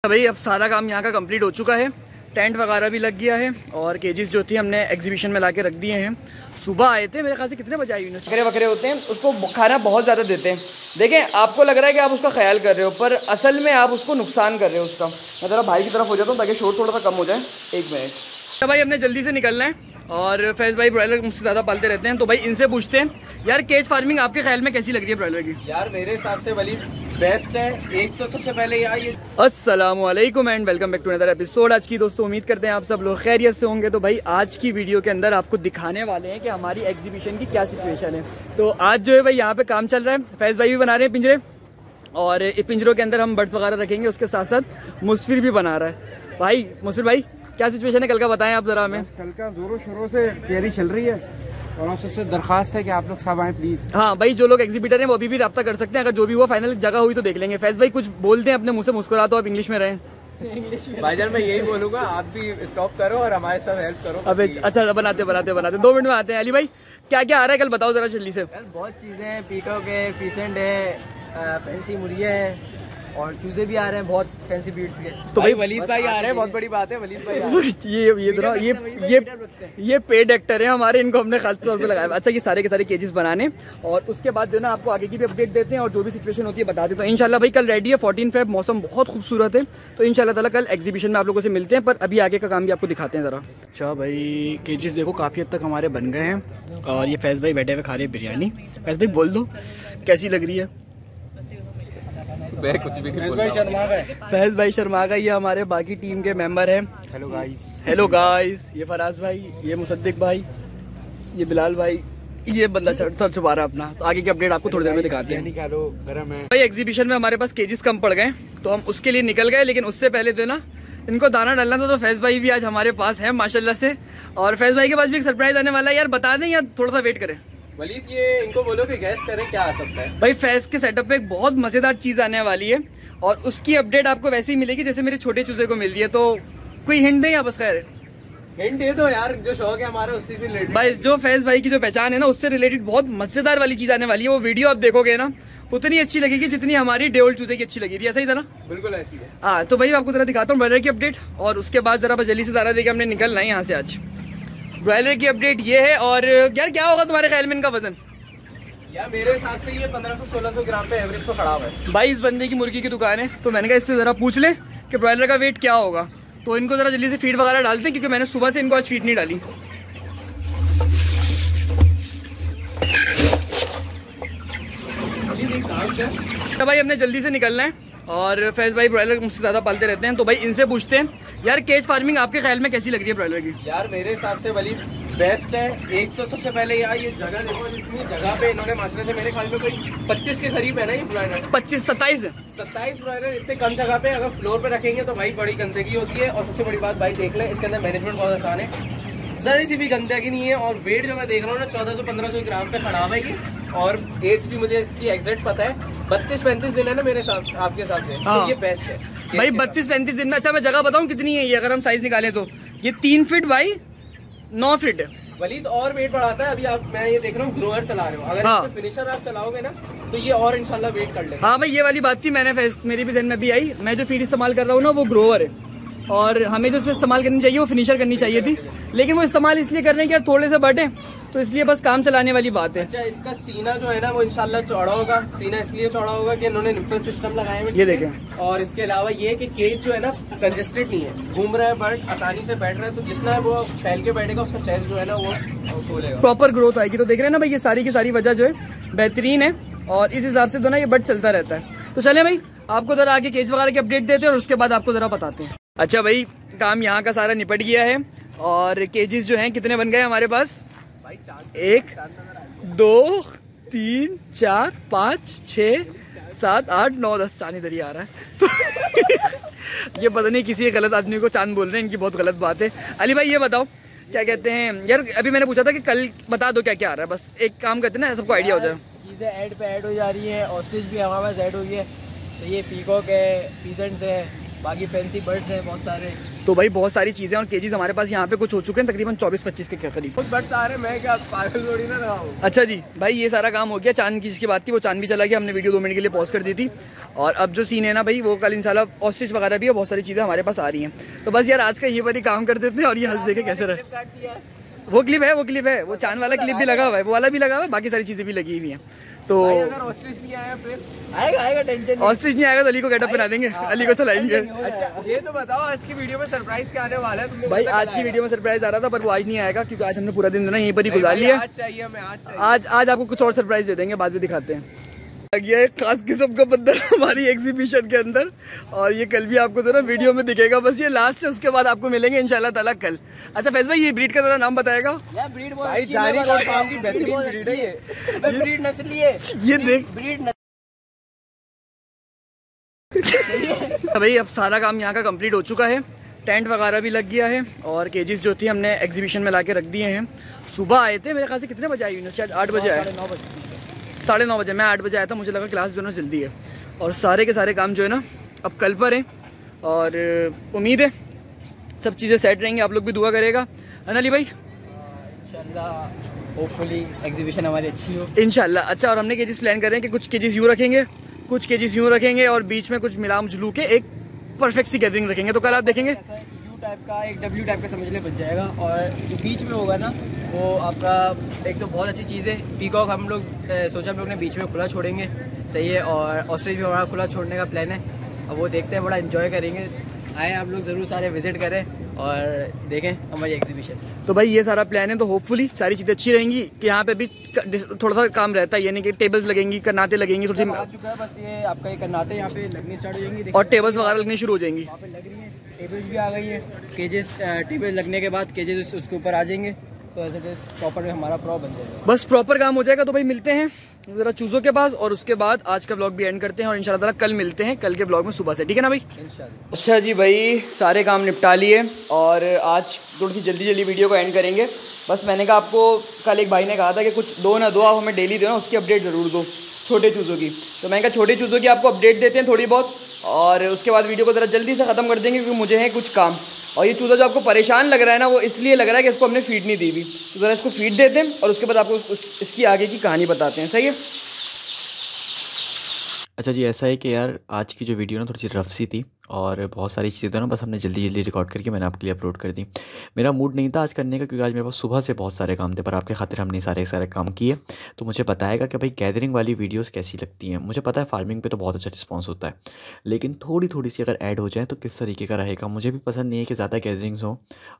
भाई अब सारा काम यहाँ का कंप्लीट हो चुका है। टेंट वगैरह भी लग गया है और केजेस जो थी हमने एग्जीबिशन में लाके रख दिए हैं। सुबह आए थे, मेरे ख्याल से कितने बजे आई यूनिवर्सिटी। बकरे वकरे होते हैं, उसको खाना बहुत ज़्यादा देते हैं। देखें, आपको लग रहा है कि आप उसका ख्याल कर रहे हो, पर असल में आप उसको नुकसान कर रहे हो उसका। मैं ज़रा भाई की तरफ हो जाता हूँ ताकि शोर थोड़ा सा कम हो जाए। एक मिनट। तो भाई हमने जल्दी से निकलना है और फैज़ भाई ब्रॉयलर मुझसे ज़्यादा पालते रहते हैं, तो भाई इनसे पूछते हैं यार केज फार्मिंग आपके ख्याल में कैसी लग रही है ब्रॉयलर की? यार मेरे हिसाब से वलीद बेस्ट है। एक तो सबसे पहले यार ये अस्सलामुअलैकुम and welcome back to another episode. आज की दोस्तों उम्मीद करते हैं आप सब लोग खैरियत से होंगे। तो भाई आज की वीडियो के अंदर आपको दिखाने वाले हैं कि हमारी एग्जीबिशन की क्या सिचुएशन है। तो आज जो है भाई यहाँ पे काम चल रहा है। फैज़ भाई भी बना रहे हैं पिंजरे और इस पिंजरों के अंदर हम बर्ड्स वगैरह रखेंगे, उसके साथ साथ मुसफिर भी बना रहा है। भाई मुसफिर भाई क्या सिचुएशन है कल का, बताएं आप जरा हमें। कल का जोरों शोरों से तैयारी चल रही है और आप सबसे दरखास्त है कि आप लोग सब आए प्लीज। हाँ भाई, जो लोग एग्जीबिटर हैं वो अभी भी रब्ता कर सकते हैं। अगर जो भी हुआ फाइनल जगह हुई तो देख लेंगे। फैज़ भाई कुछ बोलते हैं अपने मुंह से, मुस्कुरा तो आप इंग्लिश में रहें। भाईजान मैं यही बोलूंगा, आप भी स्टॉप करो और हमारे साथ हेल्प करो। अबे अच्छा, बनाते 2 मिनट में आते हैं। अली भाई क्या क्या आ रहा है कल, बताओ जरा जल्दी से। बहुत चीज़ें हैं, पीकॉक है, फीसेंट है, फैंसी मुर्गे हैं और चूजे भी आ रहे हैं बहुत फैंसी बीड्स के। तो भाई वलीद भाई आ रहे हैं, बहुत बड़ी बात है। वलीद भाई ये पेड एक्टर है हमारे, इनको हमने खास तौर पे लगाया। अच्छा, ये सारे के सारे केजेस बनाने और उसके बाद जो ना आपको आगे की भी अपडेट देते हैं और जो भी सिचुएशन होती है बता देते हैं। इंशाल्लाह भाई कल रेडी है 14 फेब, मौसम बहुत खूबसूरत है। तो इंशाल्लाह ताला कल एग्जीबिशन में आप लोगों से मिलते हैं, पर अभी आगे का काम भी आपको दिखाते हैं जरा। अच्छा भाई केजेस देखो काफ़ी हद तक हमारे बन गए हैं और ये फैज़ भाई बैठे हुए खा रहे हैं बिरयानी। फैज़ भाई बोल दो कैसी लग रही है? कुछ भी फैज़ भाई शर्मा गए, ये हमारे बाकी टीम के मेंबर हैं। हेलो गाइस, ये फराज भाई, ये मुसद्दिक भाई, ये बिलाल भाई, ये बंदा सर छुपा रहा अपना। तो आगे की अपडेट आपको थोड़ी देर में दिखाते हैं। गरम है भाई एग्जीबिशन में हमारे पास केजेस कम पड़ गए तो हम उसके लिए निकल गए, लेकिन उससे पहले तो ना इनको दाना डालना था। तो फैज़ भाई भी आज हमारे पास है माशाल्लाह से, और फैज़ भाई के पास भी एक सरप्राइज आने वाला है। यार बता दें या थोड़ा सा वेट करें? वलीद ये इनको बोलो कि गैस करें क्या आ सकता है। भाई फैज़ के सेटअप पे एक बहुत मज़ेदार चीज़ आने वाली है और उसकी अपडेट आपको वैसे ही मिलेगी जैसे मेरे छोटे चूजे को मिल रही है। तो कोई हिंट दें या बस खैर हिंट दे दो यार, जो शौक है हमारा उसी से रिलेटेड। भाई जो फैज़ भाई की जो पहचान है ना उससे रिलेटेड बहुत मज़ेदार वाली चीज़ आने वाली है। वो वीडियो आप देखोगे ना उतनी अच्छी लगेगी जितनी हमारी डेवल चूजे की अच्छी लगी थी। ऐसा ही था ना? बिल्कुल ऐसी है। हाँ तो भाई आपको जरा दिखाता हूँ ब्रॉयलर की अपडेट और उसके बाद जरा बस जल्दी से दाना देके हमने निकलना है यहाँ से। आज ब्रॉयलर की अपडेट ये है। और यार क्या होगा तुम्हारे ख्याल में इनका वजन? यार मेरे हिसाब से ये 1500-1600 ग्राम पे एवरेज तो खड़ा हुआ है। भाई इस बंदे की मुर्गी की दुकान है तो मैंने कहा इससे ज़रा पूछ ले कि ब्रॉयलर का वेट क्या होगा। तो इनको ज़रा जल्दी से फीड वगैरह डालते हैं क्योंकि मैंने सुबह से इनको आज फीड नहीं डाली। तो भाई हमने जल्दी से निकलना है और फैज़ भाई ब्रॉयलर मुझसे ज़्यादा पालते रहते हैं, तो भाई इनसे पूछते हैं यार केज फार्मिंग आपके ख्याल में कैसी लग रही है ब्रॉयलर की? यार मेरे हिसाब से वलीद बेस्ट है। एक तो सबसे पहले यार ये जगह देखो, जितनी जगह पे इन्होंने माशरे से मेरे ख्याल में कोई 25 के करीब है ना ये ब्रॉयलर। 25-27 है। 27 ब्रॉयलर इतने कम जगह पे अगर फ्लोर पे रखेंगे तो भाई बड़ी गंदगी होती है। और सबसे बड़ी बात भाई देख लें, इसके अंदर मैनेजमेंट बहुत आसान है, जरा सी भी गंदगी नहीं है। और वेट जो मैं देख रहा हूँ ना 1400-1500 ग्राम पे खड़ा है ये। और एज भी मुझे इसकी एग्जैक्ट पता है, 32-35 दिन है ना मेरे साथ आपके साथ से। हाँ। तो ये बेस्ट है भाई 32-35 दिन में। अच्छा मैं जगह बताऊँ कितनी है ये, अगर हम साइज निकालें तो ये 3 फीट बाई 9 फीट है। वलीद और वेट बढ़ाता है। अभी आप मैं ये देख रहा हूँ ग्रोअर चला रहे हो, अगर हाँ। इसमें फिनिशर आप चलाओगे ना तो ये और इंशाल्लाह वेट कर लेगा। हाँ भाई ये वाली बात थी, मेरी भी जहन में भी आई। मैं जो फीड इस्तेमाल कर रहा हूँ ना वो ग्रोअर है और हमें जो इसमें इस्तेमाल करनी चाहिए वो फिनिशर करनी चाहिए थी, लेकिन वो इस्तेमाल इसलिए कर रहे हैं कि यार थोड़े से बढ़े तो इसलिए बस काम चलाने वाली बात है। अच्छा इसका सीना जो है ना वो इंशाल्लाह चौड़ा होगा। सीना इसलिए चौड़ा होगा कि इन्होंने निप्पल सिस्टम लगाए हैं, ये देखें। और इसके अलावा ये कि केज जो है ना कंजेस्टेड नहीं है, घूम रहा है बर्ड आसानी से बैठ रहा है। तो जितना है वो फैल के बैठेगा उसका चेस्ट जो है ना वो खोलेगा, प्रॉपर ग्रोथ आएगी। तो देख रहे हैं ना भाई ये सारी की सारी वजह जो है बेहतरीन है और इस हिसाब से तो ना ये बर्ड चलता रहता है। तो चले भाई आपको जरा आगे केज वगैरह की अपडेट देते हैं और उसके बाद आपको जरा बताते हैं। अच्छा भाई काम यहाँ का सारा निपट गया है और केजेस जो हैं कितने बन गए हमारे पास? 1 2 3 4 5 6 7 8 9 10 चांद इधर ही आ रहा है। ये पता नहीं किसी गलत आदमी को चांद बोल रहे हैं, इनकी बहुत गलत बात है। अली भाई ये बताओ क्या कहते हैं यार, अभी मैंने पूछा था कि कल बता दो क्या क्या आ रहा है, बस एक काम करते हैं ना सबको आइडिया हो जाए। चीज़ें ऐड पे ऐड हो जा रही है, ऑस्ट्रिच भी हमारे पास ऐड हुई है। तो ये पीकॉक है, पीसेंट्स है, बाकी फैंसी बर्ड्स हैं बहुत सारे। तो भाई बहुत सारी चीज़ें और केजीज हमारे पास यहाँ पे कुछ हो चुके हैं, तकरीबन 24-25 के करीब कुछ बर्ड्स आ रहे हैं, मैं क्या पागल थोड़ी ना रहा हूँ। अच्छा जी भाई, ये सारा काम हो गया। चांद की जिसकी बात थी वो चांद भी चला गया, हमने वीडियो 2 मिनट के लिए पॉज कर दी थी। और अब जो सीन है ना भाई, वो कल इंशाल्लाह ऑस्ट्रिच वगैरह भी है, बहुत सारी चीज़ें हमारे पास आ रही हैं। तो बस यार आज का ये पर ही काम कर देते हैं और ये हंस देखे कैसे रहे। वो क्लिप है, वो चांद वाला क्लिप भी लगा हुआ है, वो वाला भी लगा हुआ है, बाकी सारी चीज़ें भी लगी हुई हैं। तो अगर ऑस्ट्रिच नहीं आया फिर आएगा टेंशन। ऑस्ट्रिच नहीं आएगा तो अली को गेटअप बना देंगे, अली को चलाएंगे। अच्छा ये तो बताओ आज की वीडियो में सरप्राइज क्या आने वाला है तुमने? भाई आज की वीडियो में सरप्राइज आ रहा था पर वो आज नहीं आएगा, क्योंकि आज हमने पूरा दिन जो ना यहीं पर ही गुजार लिया। आज चाहिए हमें, आज आपको कुछ और सरप्राइज दे देंगे, बाद में दिखाते हैं। ये एक खास किस्म का बंदर हमारी एग्जीबिशन के अंदर, और ये कल भी आपको तो ना वीडियो में दिखेगा। बस ये लास्ट है, उसके बाद आपको मिलेंगे इंशाल्लाह ताला कल। अच्छा फैज भाई, ये ब्रीड का जरा नाम बताएगा? ब्रीड भाई जानी कोट फार्म की बेहतरीन ब्रीड है ये। ब्रीड नस्ली है ये देख ब्रीड। भाई अब सारा काम यहाँ का कंप्लीट हो चुका है, टेंट वगैरह भी लग गया है और केजीज जो थी हमने एग्जीबिशन में लाके रख दिए हैं। सुबह आए थे, मेरे ख्याल से कितने बजे आई यूनिवर्सिटी? आज 8 बजे आया, 9:30 बजे। मैं 8 बजे आया था, मुझे लगा क्लास जो है ना जल्दी है। और सारे के सारे काम जो है ना अब कल पर हैं, और उम्मीद है सब चीज़ें सेट रहेंगी। आप लोग भी दुआ करेगा, है ना अली भाई? इंशाल्लाह होपफुली एग्जीबिशन हमारी अच्छी हो इंशाल्लाह। अच्छा, और हमने केजीज प्लान कर रहे हैं कि कुछ केजीज यूँ रखेंगे, कुछ केजीज यूँ रखेंगे, और बीच में कुछ मिला जुलू के एक परफेक्ट सी गैदरिंग रखेंगे। तो कल आप देखेंगे यू टाइप का, एक डब्ल्यू टाइप का समझ ले बच जाएगा। और जो बीच में होगा ना वो आपका एक तो बहुत अच्छी चीज़ है। पीकॉक हम लोग सोचा हम लोग ने बीच में खुला छोड़ेंगे, सही है। और ऑस्ट्रिच भी हमारा खुला छोड़ने का प्लान है, अब वो देखते हैं, बड़ा एंजॉय करेंगे। आए आप लोग ज़रूर सारे विजिट करें और देखें हमारी एग्जीबिशन। तो भाई ये सारा प्लान है, तो होपफुली सारी चीज़ें अच्छी रहेंगी। कि यहाँ पे भी थोड़ा सा काम रहता है, यानी कि टेबल्स लगेंगी, करनाते लगेंगी, थोड़ी सी आ चुका है। बस ये आपका ये करनाते यहाँ पे लगनी स्टार्ट हो जाएंगी, और टेबल्स वगैरह लगनी शुरू हो जाएंगी। वहाँ पे लग रही है, टेबल्स भी आ गई है। केजेस टेबल लगने के बाद केजेस उसके ऊपर आ जाएंगे, तो ऐसे प्रॉपर हमारा प्रॉप बन जाएगा। बस प्रॉपर काम हो जाएगा। तो भाई मिलते हैं ज़रा चूज़ों के पास, और उसके बाद आज का ब्लॉग भी एंड करते हैं, और इंशाल्लाह ताला कल मिलते हैं कल के ब्लॉग में सुबह से, ठीक है ना भाई? इंशाल्लाह। अच्छा जी भाई, सारे काम निपटा लिए और आज थोड़ी सी जल्दी वीडियो को एंड करेंगे। बस मैंने कहा आपको, कल एक भाई ने कहा था कि कुछ दो आप हमें डेली दो ना, उसकी अपडेट ज़रूर दो छोटे चूज़ों की। तो मैंने कहा छोटे चूज़ों की आपको अपडेट देते हैं थोड़ी बहुत, और उसके बाद वीडियो को ज़रा जल्दी से ख़त्म कर देंगे, क्योंकि मुझे है कुछ काम। और ये चूज़ा जो आपको परेशान लग रहा है ना, वो इसलिए लग रहा है कि इसको हमने फीड नहीं दी हुई। तो ज़रा इसको फीड देते हैं और उसके बाद आपको इसकी आगे की कहानी बताते हैं, सही है? अच्छा जी, ऐसा है कि यार आज की जो वीडियो ना थोड़ी सी रफ सी थी, और बहुत सारी चीज़ें तो ना बस हमने जल्दी रिकॉर्ड करके मैंने आपके लिए अपलोड कर दी। मेरा मूड नहीं था आज करने का, क्योंकि आज मेरे पास सुबह से बहुत सारे काम थे, पर आपके खातिर हमने सारे काम किए। तो मुझे बताएगा कि भाई गैदरिंग वाली वीडियोस कैसी लगती हैं। मुझे पता है फार्मिंग पे तो बहुत अच्छा रिस्पॉन्स होता है, लेकिन थोड़ी सी अगर ऐड हो जाए तो किस तरीके का रहेगा। मुझे भी पसंद नहीं है कि ज़्यादा गैदरिंग्स हों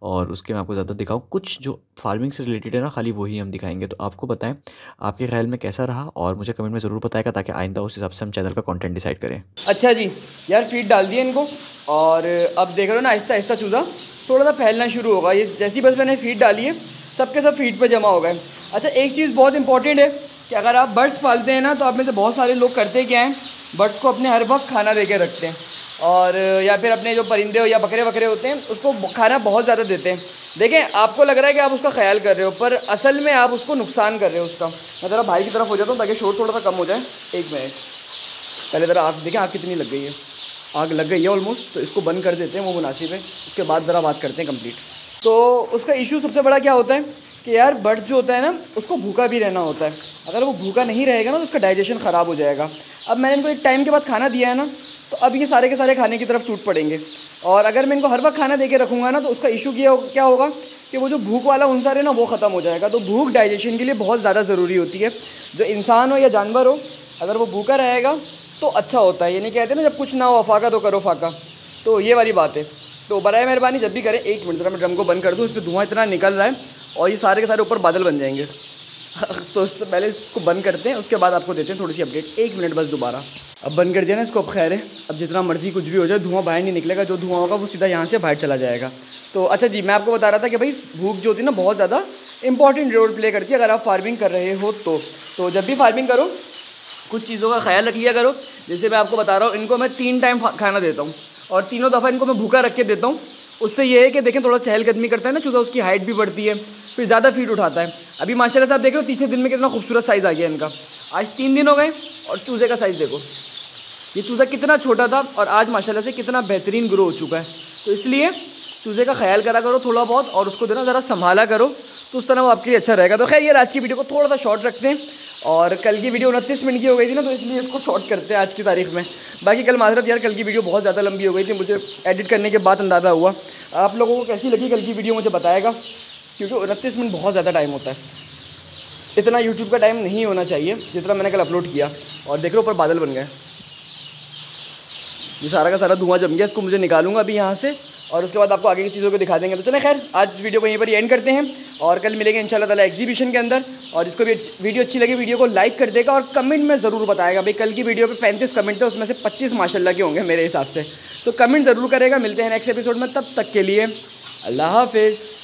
और उसके मैं आपको ज़्यादा दिखाऊँ। कुछ जो फार्मिंग से रिलेटेड है ना, खाली वही हम दिखाएंगे। तो आपको बताएं आपके ख्याल में कैसा रहा, और मुझे कमेंट में ज़रूर बताएगा, ताकि आइंदा उस हिसाब से हम चैनल का कॉन्टेंट डिसाइड करें। अच्छा जी यार, फीड डाल दिए इनको, और अब देख रहे हो ना आहिस्ता आहिस्ता चूज़ा थोड़ा सा फैलना शुरू होगा। ये जैसी बस मैंने फीड डाली है, सबके सब फीड पे जमा हो गए। अच्छा, एक चीज़ बहुत इंपॉर्टेंट है कि अगर आप बर्ड्स पालते हैं ना, तो आप में से बहुत सारे लोग करते क्या हैं, बर्ड्स को अपने हर वक्त खाना दे के रखते हैं, और या फिर अपने जो परिंदे हो या बकरे वकरे होते हैं उसको खाना बहुत ज़्यादा देते हैं। देखें, आपको लग रहा है कि आप उसका ख्याल कर रहे हो, पर असल में आप उसको नुकसान कर रहे हो उसका। मैं ज़रा भाई की तरफ हो जाता हूँ ताकि शोर थोड़ा सा कम हो जाए। एक मिनट, पहले ज़रा आग देखें, आग कितनी लग गई है। आग लग गई है ऑलमोस्ट, तो इसको बंद कर देते हैं, वो मुनासिब है। उसके बाद ज़रा बात करते हैं कंप्लीट। तो उसका इशू सबसे बड़ा क्या होता है कि यार बर्ड जो होता है ना, उसको भूखा भी रहना होता है। अगर वो भूखा नहीं रहेगा ना, तो उसका डाइजेशन ख़राब हो जाएगा। अब मैंने इनको एक टाइम के बाद खाना दिया है ना, तो अब ये सारे के सारे खाने की तरफ टूट पड़ेंगे। और अगर मैं इनको हर वक्त खाना दे के रखूँगा ना, तो उसका इशू क्या होगा कि वो जो भूख वाला उनसार है ना, वो ख़त्म हो जाएगा। तो भूख डाइजेशन के लिए बहुत ज़्यादा ज़रूरी होती है। जो इंसान हो या जानवर हो, अगर वो भूखा रहेगा तो अच्छा होता है। ये नहीं कहते ना, जब कुछ ना हो अफाका तो करो फाका। तो ये वाली बात है। तो बराए मेहरबानी जब भी करें, एक मिनट ज़रा मैं ड्रम को बंद कर दूँ, इस पर धुआं इतना निकल रहा है और ये सारे के सारे ऊपर बादल बन जाएंगे। तो इससे पहले इसको बंद करते हैं, उसके बाद आपको देते हैं थोड़ी सी अपडेट। एक मिनट बस दोबारा। अब बंद कर दिया ना इसको, अब खैर है, अब जितना मर्जी कुछ भी हो जाए, धुआं बाहर नहीं निकलेगा। जो धुआं होगा वो सीधा यहाँ से बाहर चला जाएगा। तो अच्छा जी, मैं आपको बता रहा था कि भाई भूख जो होती है ना, बहुत ज़्यादा इंपॉर्टेंट रोल प्ले करती है अगर आप फार्मिंग कर रहे हो तो जब भी फार्मिंग करो कुछ चीज़ों का ख्याल रख लिया करो। जैसे मैं आपको बता रहा हूँ, इनको मैं 3 टाइम खाना देता हूँ, और तीनों दफ़ा इनको मैं भूखा रख के देता हूँ। उससे ये है कि देखें, थोड़ा चहलकदमी करता है ना चूज़ा, उसकी हाइट भी बढ़ती है, फिर ज़्यादा फीड उठाता है। अभी माशाल्लाह से आप देख रहे हो, तीसरे दिन में कितना खूबसूरत साइज़ आ गया इनका। आज 3 दिन हो गए और चूज़े का साइज़ देखो, ये चूज़ा कितना छोटा था और आज माशाल्लाह से कितना बेहतरीन ग्रो हो चुका है। तो इसलिए चूज़े का ख्याल करा करो थोड़ा बहुत और उसको देना ज़रा संभाला करो, तो उस तरह वो आपके लिए अच्छा रहेगा। तो खैर यार आज की वीडियो को थोड़ा सा शॉर्ट रखते हैं, और कल की वीडियो 29 मिनट की हो गई थी ना, तो इसलिए इसको शॉर्ट करते हैं आज की तारीख में। बाकी कल माजरत यार, कल की वीडियो बहुत ज़्यादा लंबी हो गई थी, मुझे एडिट करने के बाद अंदाज़ा हुआ। आप लोगों को कैसी लगी कल की वीडियो मुझे बताएगा, क्योंकि 29 मिनट बहुत ज़्यादा टाइम होता है, इतना यूट्यूब का टाइम नहीं होना चाहिए जितना मैंने कल अपलोड किया। और देख लो ऊपर बादल बन गए, ये सारा का सारा धुआं जम गया, इसको मुझे निकालूंगा अभी यहाँ से, और उसके बाद आपको आगे की चीज़ों को दिखा देंगे। तो चलें खैर आज वीडियो को यहीं पर एंड करते हैं, और कल मिलेंगे इंशाल्लाह ताला एग्जीबिशन के अंदर। और जिसको भी वीडियो अच्छी लगी वीडियो को लाइक कर देगा, और कमेंट में ज़रूर बताएगा। भाई कल की वीडियो पे 35 कमेंट थे, उसमें से 25 माशाल्लाह के होंगे मेरे हिसाब से, तो कमेंट ज़रूर करेगा। मिलते हैं नेक्स्ट एपिसोड में, तब तक के लिए अल्लाह हाफिज़।